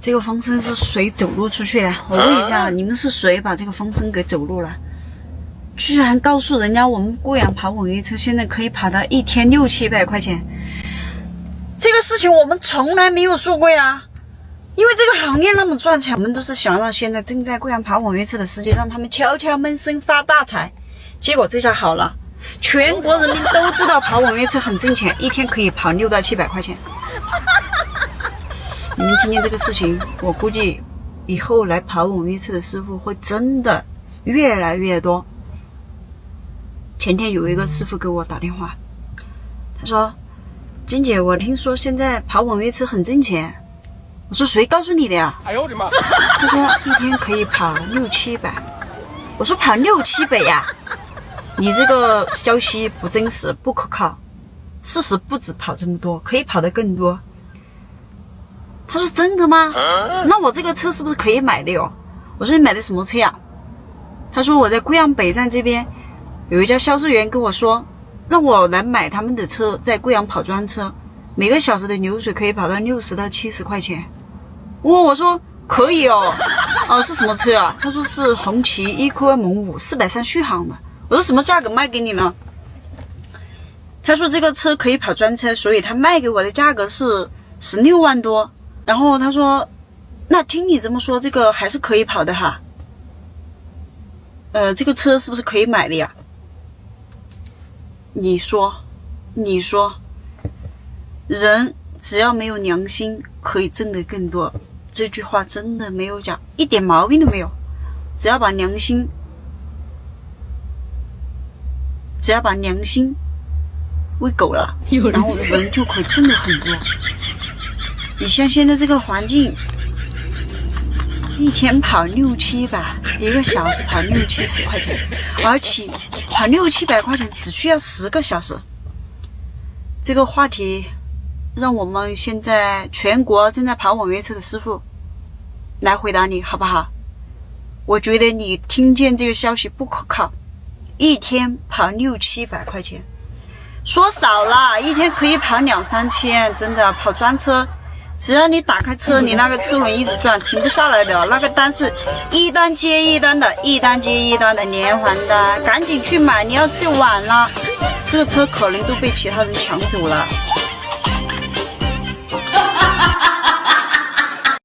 这个风声是谁走路出去的？我问一下，你们是谁把这个风声给走路了？居然告诉人家我们贵阳跑网约车现在可以跑到1天600-700块钱，这个事情我们从来没有说过呀。因为这个行业那么赚钱，我们都是想让现在正在贵阳跑网约车的司机让他们悄悄闷声发大财。结果这下好了，全国人民都知道跑网约车很挣钱，1天可以跑600-700块钱。你们听见这个事情，我估计以后来跑网约车的师傅会真的越来越多。前天有一个师傅给我打电话，他说：“金姐，我听说现在跑网约车很挣钱。”我说：“谁告诉你的呀？”哎呦我的妈！他说1天可以跑600-700。我说跑600-700呀？你这个消息不真实，不可靠。事实不止跑这么多，可以跑得更多。他说：“真的吗？那我这个车是不是可以买的哟？”我说：“你买的什么车呀？”他说：“我在贵阳北站这边有一家销售员跟我说，让我来买他们的车，在贵阳跑专车，每个小时的流水可以跑到60-70块钱。”我说：“可以哦。”是什么车啊？他说是红旗EQM5 430续航的。我说什么价格卖给你呢？他说这个车可以跑专车，所以他卖给我的价格是16万多。然后他说：“那听你这么说，这个还是可以跑的哈。这个车是不是可以买的呀？”你说，人只要没有良心，可以挣得更多。这句话真的没有讲，一点毛病都没有。只要把良心喂狗了，然后人就可以挣得很多。你像现在这个环境，1天跑600-700，一个小时跑60-70块钱，而且跑600-700块钱只需要10个小时。这个话题让我们现在全国正在跑网约车的师傅来回答你好不好？我觉得你听见这个消息不可靠，1天跑600-700块钱，说少了1天可以跑2-3千，真的跑专车。只要你打开车，你那个车轮一直转，停不下来的。那个单是一单接一单的，一单接一单的连环单，赶紧去买，你要去晚了，这个车可能都被其他人抢走了。